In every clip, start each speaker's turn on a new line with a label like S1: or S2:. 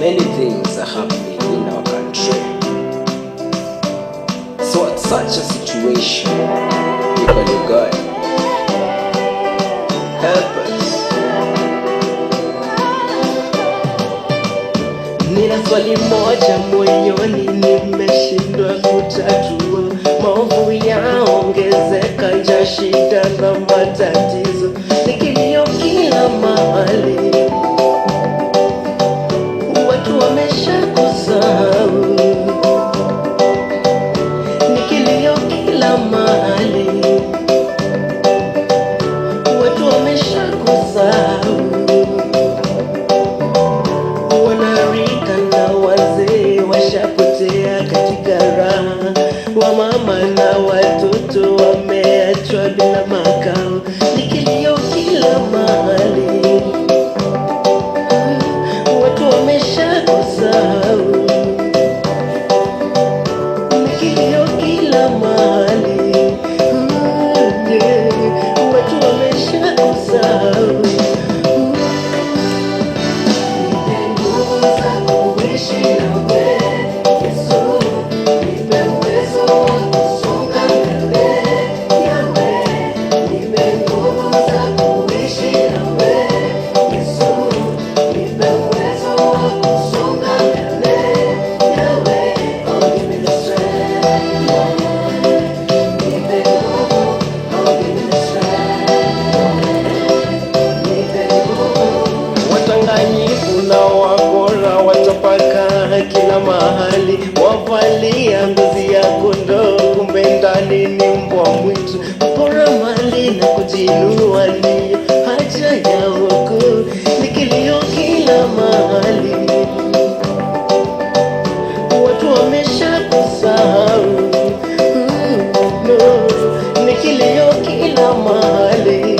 S1: many things are happening in our country. So at such a situation, we call you God. Help us. Nina swali moja moyoni, nimeshindwa kutatua. Maovu yaongezeka, njaa, shida na matatizo, ni kilio kila mahali. Watu wameshakusahau, ni kilio kila mahali. Watu wameshakusahau, wanarika na wazee washapotea katika raha. Wamama na watoto wameachwa bila makao, ni kilio kila mahali. Watu wameshakusahau, ni kilio kila mahali. Watu wameshakusahau. Kila mahali wavalia ngozi ya kondoo, kumbe ndani ni mbwa mwitu. Pora mali na kujinua ndio haja yao kuu, ni kilio kila mahali. Watu wameshakusahau, ni kilio kila mahali.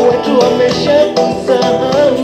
S1: Watu wameshakusahau.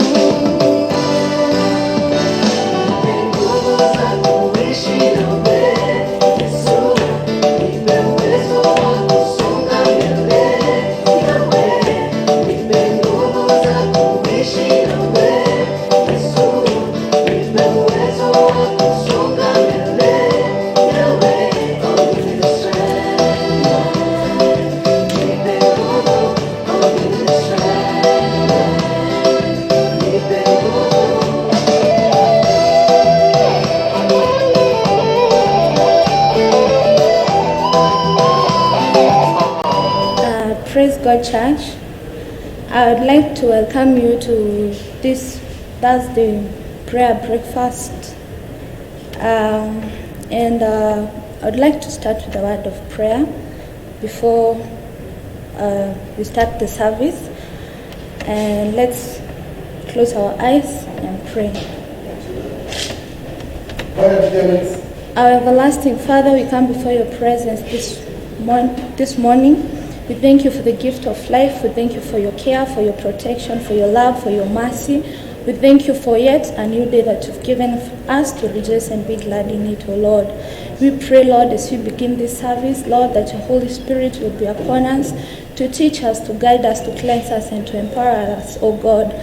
S2: Praise God, church. I would like to welcome you to this Thursday prayer breakfast. I would like to start with a word of prayer before we start the service. And let's close our eyes and pray. Our everlasting Father, we come before your presence this morning. We thank you for the gift of life. We thank you for your care, for your protection, for your love, for your mercy. We thank you for yet a new day that you've given us to rejoice and be glad in it, O Lord. We pray, Lord, as we begin this service, Lord, that your Holy Spirit will be upon us to teach us, to guide us, to cleanse us, and to empower us, O God.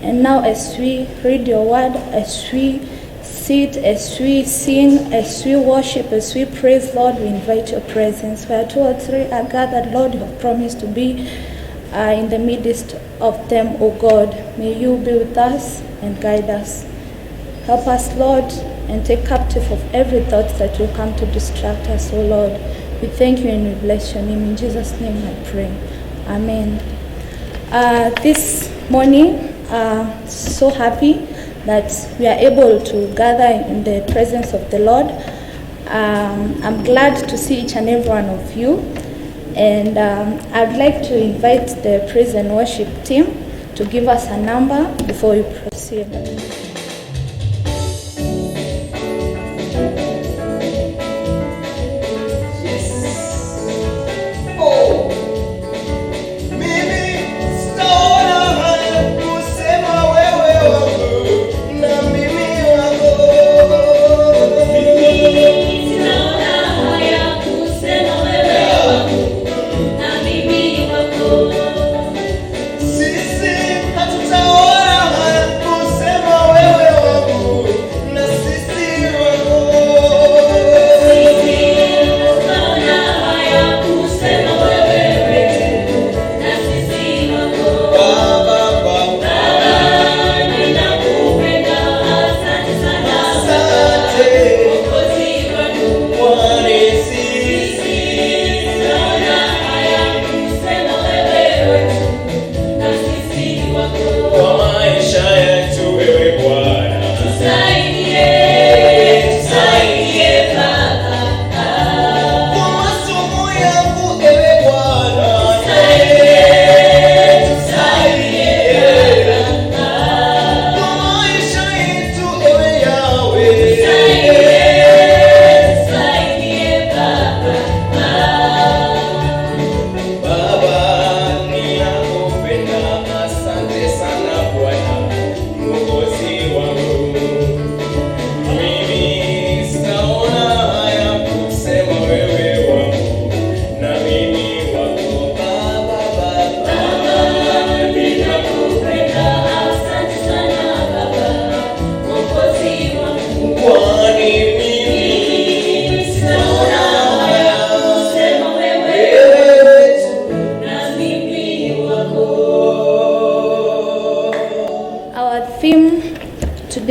S2: And now as we read your word, as we sit, as we sing, as we worship, as we praise, Lord, we invite your presence. Where 2 or 3 are gathered, Lord, you have promised to be in the midst of them, O God. May you be with us and guide us. Help us, Lord, and take captive of every thought that will come to distract us, O Lord. We thank you and we bless your name. In Jesus' name I pray. Amen. This morning, so happy that we are able to gather in the presence of the Lord. I'm glad to see each and every one of you. And I'd like to invite the praise and worship team to give us a number before we proceed.
S3: Sisi hatutaona haya kusema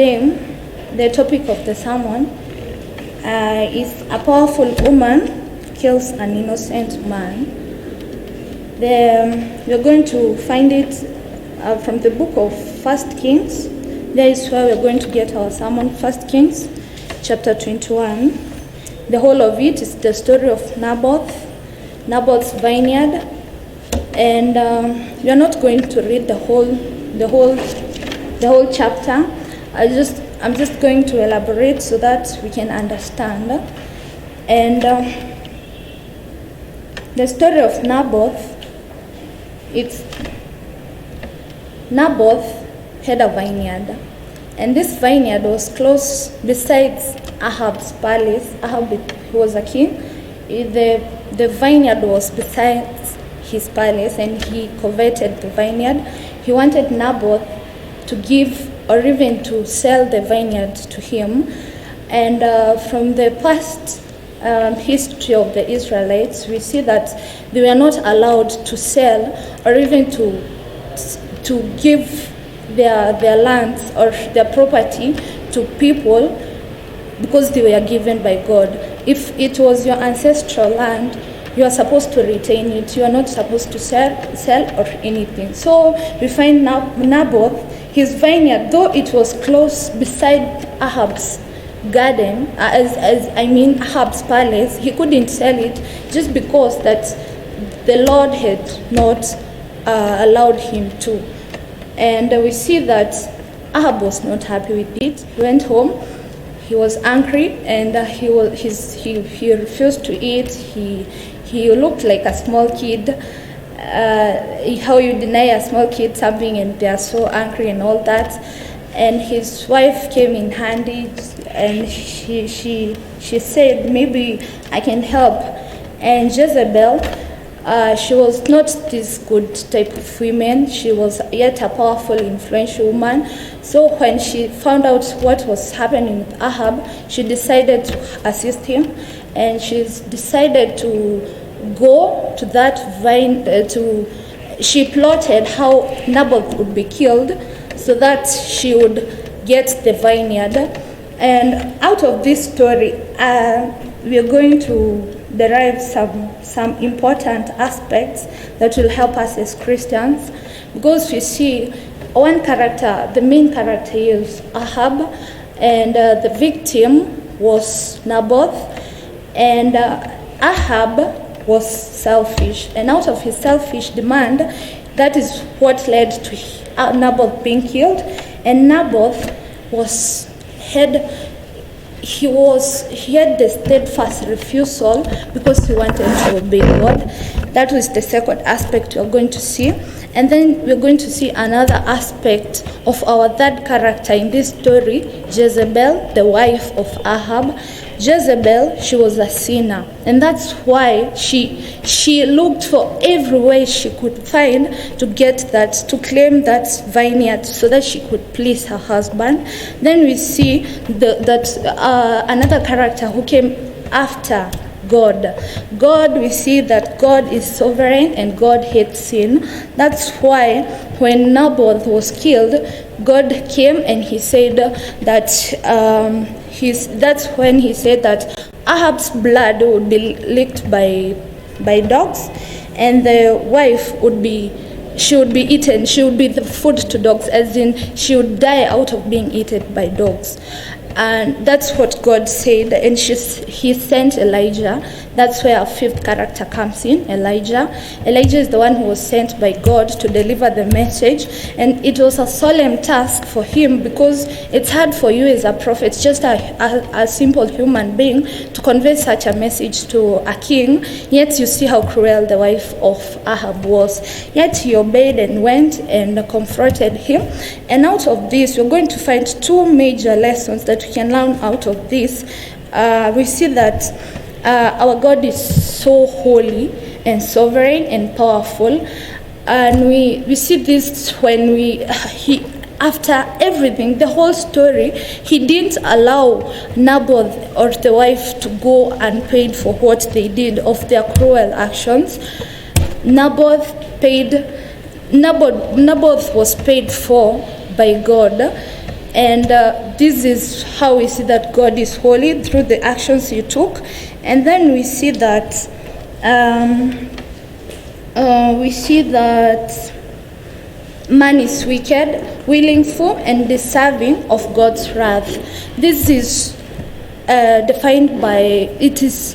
S2: today, the topic of the sermon is a powerful woman kills an innocent man. We're going to find it from the book of 1 Kings. There is where we're going to get our sermon, 1 Kings chapter 21. The whole of it is the story of Naboth's vineyard. And we are not going to read the whole chapter. I'm just going to elaborate so that we can understand. And the story of Naboth, Naboth had a vineyard, and this vineyard was close besides Ahab's palace. Ahab was a king. The vineyard was besides his palace, and he coveted the vineyard. He wanted Naboth to give or even to sell the vineyard to him. And from the past history of the Israelites, we see that they were not allowed to sell or even to give their lands or their property to people because they were given by God. If it was your ancestral land, you are supposed to retain it. You are not supposed to sell or anything. So we find Naboth, his vineyard, though it was close beside Ahab's garden, Ahab's palace, he couldn't sell it just because that the Lord had not allowed him to. And we see that Ahab was not happy with it. He went home. He was angry, and he refused to eat. He looked like a small kid. How you deny a small kid something and they are so angry and all that. And his wife came in handy, and she said, maybe I can help. And Jezebel, she was not this good type of woman. She was yet a powerful, influential woman. So when she found out what was happening with Ahab, she decided to assist him, and she decided to go to that vine. She plotted how Naboth would be killed so that she would get the vineyard. And out of this story, we are going to derive some important aspects that will help us as Christians, because we see one character, the main character is Ahab, and the victim was Naboth, and Ahab was selfish, and out of his selfish demand, that is what led to Naboth being killed. And Naboth had the steadfast refusal because he wanted to obey God. That was the second aspect we are going to see. And then we're going to see another aspect of our third character in this story, Jezebel, the wife of Ahab. Jezebel, she was a sinner, and that's why she looked for every way she could find to get that, to claim that vineyard so that she could please her husband. Then we see that another character who came after God. We see that God is sovereign and God hates sin. That's why when Naboth was killed, God came and he said that that's when he said that Ahab's blood would be licked by dogs, and the wife would be eaten. She would be the food to dogs, as in she would die out of being eaten by dogs. And that's what God said, and he sent Elijah. That's where our fifth character comes in, Elijah. Elijah is the one who was sent by God to deliver the message, and it was a solemn task for him because it's hard for you as a prophet, just a simple human being, to convey such a message to a king. Yet you see how cruel the wife of Ahab was. Yet he obeyed and went and confronted him. And out of this, we're going to find two major lessons that we can learn out of this. We see that our God is so holy and sovereign and powerful, and we see this when after everything, the whole story, he didn't allow Naboth or the wife to go unpaid for what they did of their cruel actions. Naboth was paid for by God. And this is how we see that God is holy through the actions he took. And then we see that man is wicked, willful, and deserving of God's wrath. This is defined by it is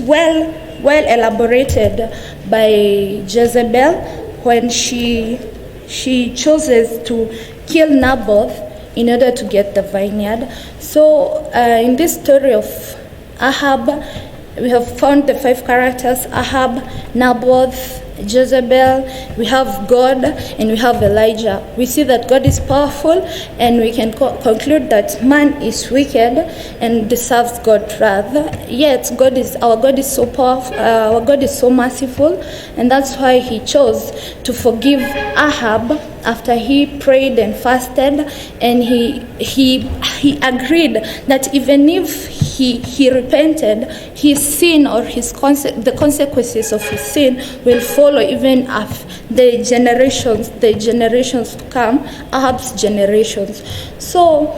S2: well elaborated by Jezebel when she chooses to kill Naboth in order to get the vineyard. So in this story of Ahab, we have found the 5 characters: Ahab, Naboth, Jezebel, we have God, and we have Elijah. We see that God is powerful, and we can conclude that man is wicked and deserves God's wrath. Yet our God is so powerful, our God is so merciful, and that's why he chose to forgive Ahab after he prayed and fasted, and he agreed that even if he repented, his sin or the consequences of his sin will follow even after the generations to come, Ahab's generations. So,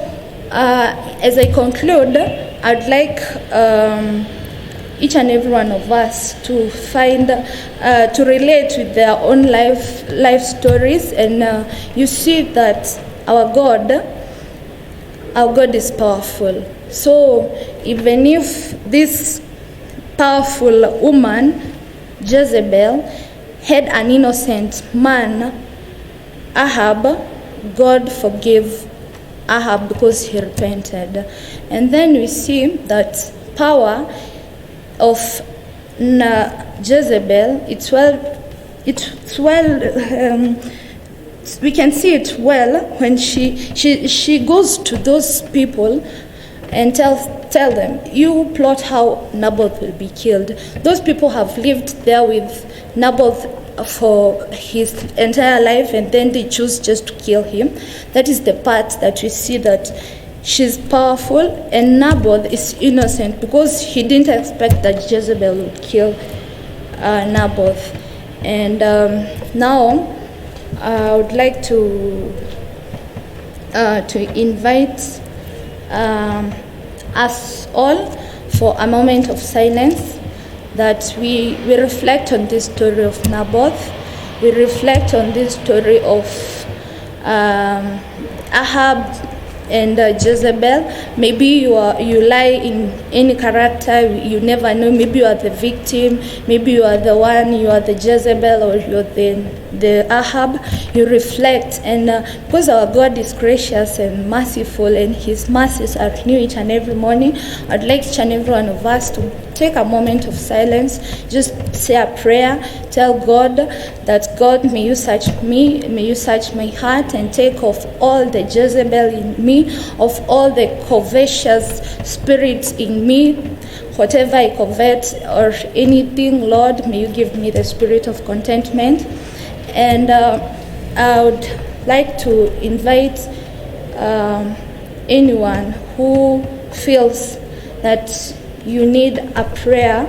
S2: as I conclude, I'd like each and every one of us to find, to relate with their own life stories, and you see that our God is powerful. So even if this powerful woman, Jezebel, had an innocent man, Ahab, God forgave Ahab because he repented. And then we see that power of Jezebel, we can see it well when she goes to those people and tell them, you plot how Naboth will be killed. Those people have lived there with Naboth for his entire life, and then they choose just to kill him. That is the part that we see that she's powerful, and Naboth is innocent because he didn't expect that Jezebel would kill Naboth. And now I would like to invite us all for a moment of silence, that we reflect on this story of Naboth. We reflect on this story of Ahab and Jezebel. Maybe you lie in any character, you never know. Maybe you are the victim, maybe you are the one, you are the Jezebel, or you are the Ahab. You reflect, and because our God is gracious and merciful, and his mercies are new each and every morning, I'd like each and every one of us to take a moment of silence, just say a prayer, tell God that, God, may you search me, may you search my heart, and take off all the Jezebel in me, of all the covetous spirits in me, whatever I covet or anything. Lord, may you give me the spirit of contentment. And I would like to invite anyone who feels that you need a prayer.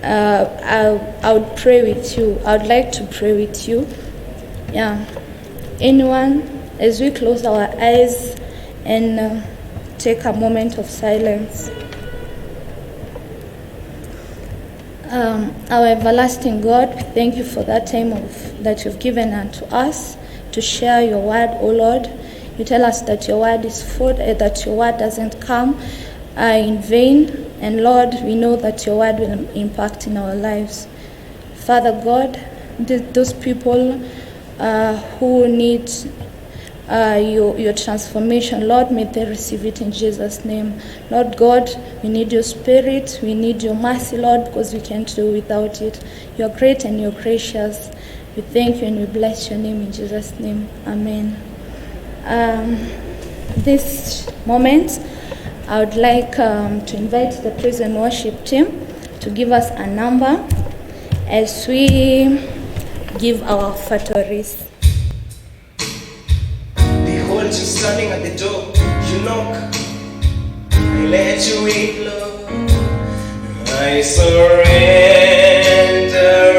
S2: I would pray with you. I would like to pray with you. Yeah. Anyone, as we close our eyes and take a moment of silence. Our everlasting God, we thank you for that time that you've given unto us to share your word, O Lord. You tell us that your word is food, that your word doesn't come in vain. And Lord, we know that your word will impact in our lives. Father God, those people who need your transformation, Lord, may they receive it in Jesus' name. Lord God, we need your spirit, we need your mercy, Lord, because we can't do without it. You're great and you're gracious. We thank you and we bless your name in Jesus' name. Amen. This moment, I would like to invite the praise and worship team to give us a number as we give our offertories.
S1: Behold, you standing at the door, you knock, I let you in, Lord. I surrender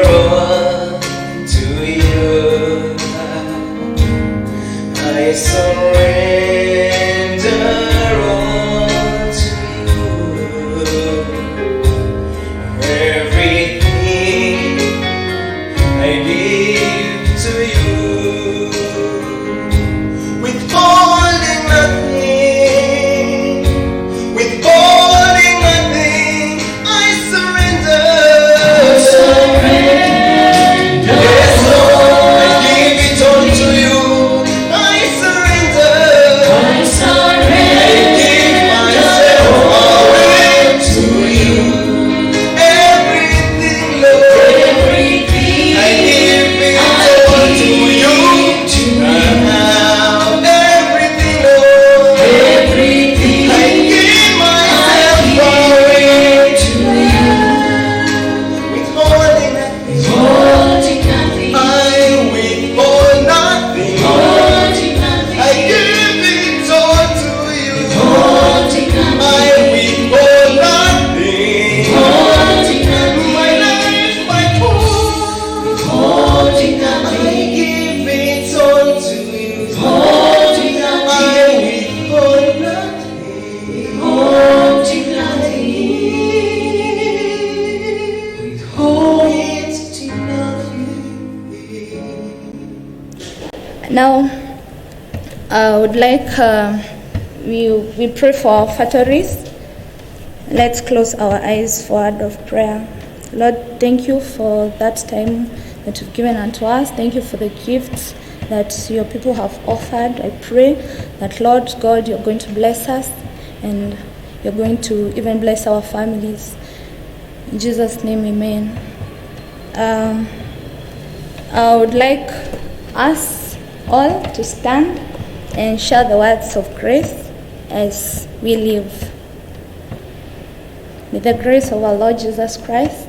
S1: all to you. give to you. Withholding nothing, withholding nothing, I surrender. Yes, Lord, I give it all to you. I surrender. I give myself away to you. Everything, Lord, I give it all to you. Now, everything, Lord, I give myself away to you. Withholding nothing, I withhold nothing. I give it all to you. I withhold nothing. My life, my whole, I give it all to you. I withhold nothing.
S2: Now, I would like we pray for our factories. Let's close our eyes for a word of prayer. Lord, thank you for that time that you've given unto us. Thank you for the gifts that your people have offered. I pray that, Lord God, you're going to bless us and you're going to even bless our families. In Jesus' name, amen. I would like us all to stand and share the words of grace as we live. May the grace of our Lord Jesus Christ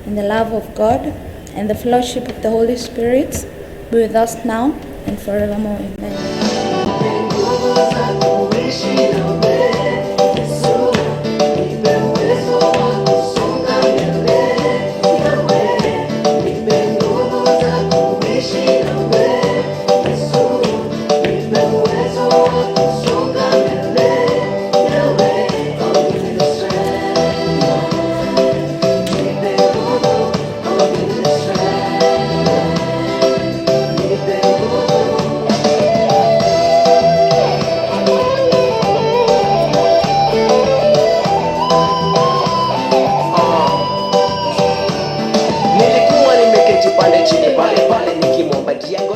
S2: and the love of God and the fellowship of the Holy Spirit be with us now and forevermore. Amen.
S1: Nilikuwa nimeketi pale chini pale nikimwomba Diago